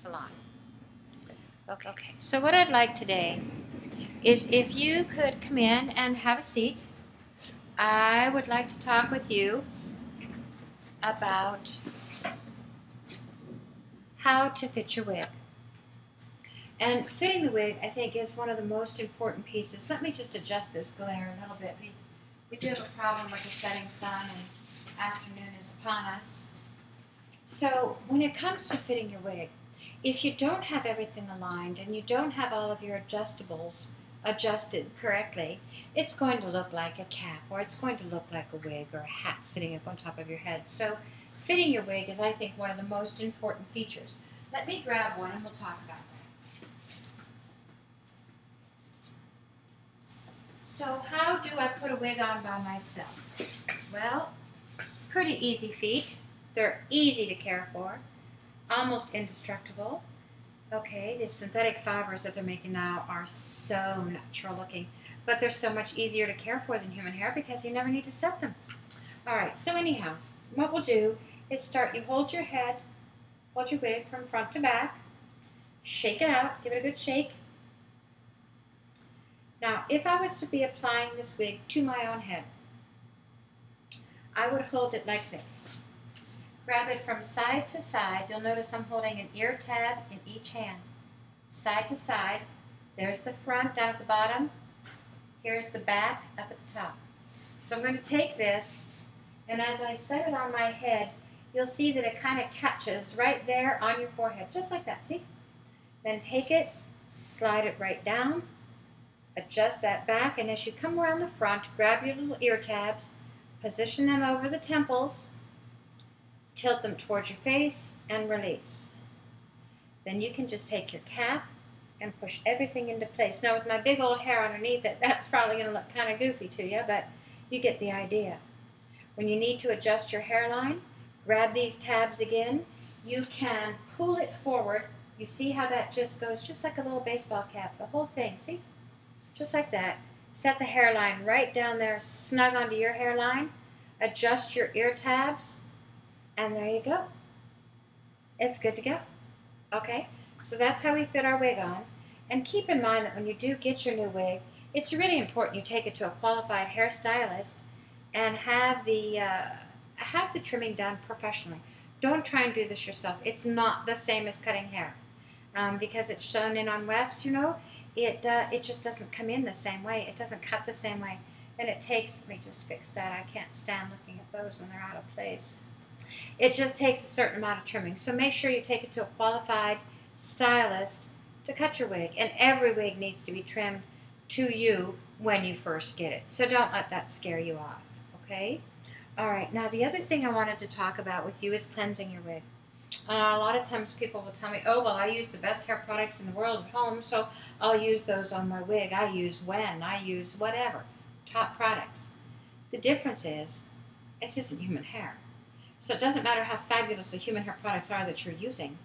salon. Okay, so what I'd like today is if you could come in and have a seat. I would like to talk with you about how to fit your wig. And fitting the wig, I think, is one of the most important pieces. Let me just adjust this glare a little bit. We do have a problem with the setting sun, and afternoon is upon us. So when it comes to fitting your wig, if you don't have everything aligned and you don't have all of your adjustables adjusted correctly, it's going to look like a cap, or it's going to look like a wig or a hat sitting up on top of your head. So fitting your wig is, I think, one of the most important features. Let me grab one and we'll talk about that. So how do I put a wig on by myself? Well, pretty easy feat. They're easy to care for, almost indestructible. Okay, these synthetic fibers that they're making now are so natural looking, but they're so much easier to care for than human hair because you never need to set them. All right, so anyhow, what we'll do is you hold your head, hold your wig from front to back, shake it out, give it a good shake. Now, if I was to be applying this wig to my own head, I would hold it like this. Grab it from side to side. You'll notice I'm holding an ear tab in each hand. Side to side. There's the front down at the bottom. Here's the back up at the top. So I'm going to take this, and as I set it on my head, you'll see that it kind of catches right there on your forehead, just like that, see? Then take it, slide it right down, adjust that back, and as you come around the front, grab your little ear tabs, position them over the temples, tilt them towards your face, and release. Then you can just take your cap and push everything into place. Now with my big old hair underneath it, that's probably going to look kind of goofy to you, but you get the idea. When you need to adjust your hairline, grab these tabs again. You can pull it forward. You see how that just goes, just like a little baseball cap, the whole thing, see? Just like that. Set the hairline right down there, snug onto your hairline. Adjust your ear tabs. And there you go. It's good to go. Okay, so that's how we fit our wig on. And keep in mind that when you do get your new wig, it's really important you take it to a qualified hairstylist and have the trimming done professionally. Don't try and do this yourself. It's not the same as cutting hair. Because it's shown in on wefts, you know, it just doesn't come in the same way. It doesn't cut the same way. And it takes, let me just fix that. I can't stand looking at those when they're out of place. It just takes a certain amount of trimming. So make sure you take it to a qualified stylist to cut your wig. And every wig needs to be trimmed to you when you first get it. So don't let that scare you off, okay? All right, now the other thing I wanted to talk about with you is cleansing your wig. A lot of times people will tell me, oh, well, I use the best hair products in the world at home, so I'll use those on my wig. I use I use whatever, top products. The difference is, this isn't human hair. So it doesn't matter how fabulous the human hair products are that you're using.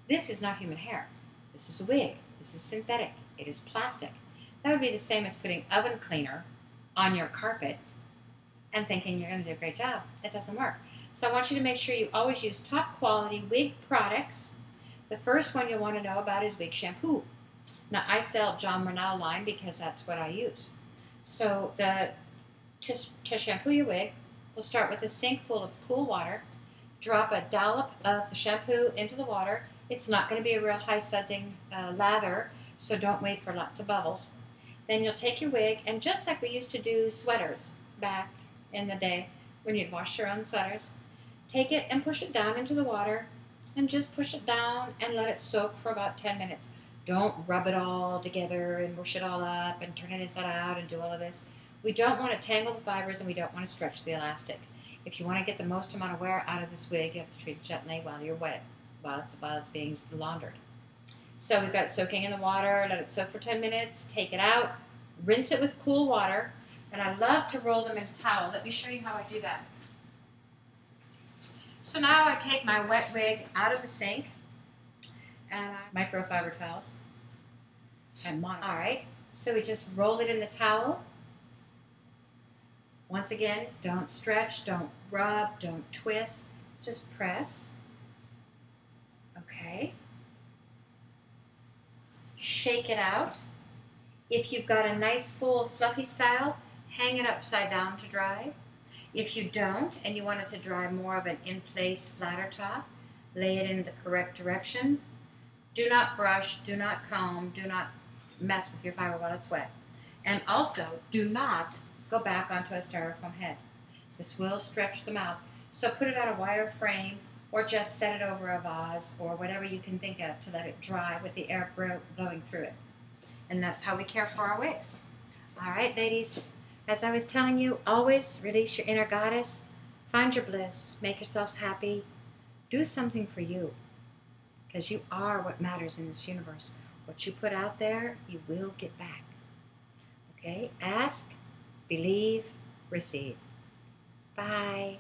This is not human hair. This is a wig. This is synthetic. It is plastic. That would be the same as putting oven cleaner on your carpet and thinking you're going to do a great job. It doesn't work. So I want you to make sure you always use top quality wig products. The first one you'll want to know about is wig shampoo. Now I sell John Murnau line because that's what I use. So to shampoo your wig, we'll start with a sink full of cool water. Drop a dollop of the shampoo into the water. It's not going to be a real high sudsing lather, so don't wait for lots of bubbles. Then you'll take your wig, and just like we used to do sweaters back in the day when you'd wash your own sweaters, take it and push it down into the water, and just push it down and let it soak for about 10 minutes. Don't rub it all together and mush it all up and turn it inside out and do all of this. We don't want to tangle the fibers, and we don't want to stretch the elastic. If you want to get the most amount of wear out of this wig, you have to treat it gently while you're wet, while it's being laundered. So we've got it soaking in the water, let it soak for 10 minutes, take it out, rinse it with cool water, and I love to roll them in a towel. Let me show you how I do that. So now I take my wet wig out of the sink, and microfiber towels. All right, so we just roll it in the towel. Once again, don't stretch, don't rub, don't twist, just press. Okay. shake it out. If you've got a nice full fluffy style, hang it upside down to dry. If you don't and you want it to dry more of an in-place flatter top, lay it in the correct direction. Do not brush, do not comb, do not mess with your fiber while it's wet. And also, do not go back onto a styrofoam head. This will stretch them out. So put it on a wire frame or just set it over a vase or whatever you can think of to let it dry with the air blowing through it. And that's how we care for our wigs. All right, ladies, as I was telling you, always release your inner goddess, find your bliss, make yourselves happy, do something for you, because you are what matters in this universe. What you put out there, you will get back. Okay? Ask, believe, receive. Bye.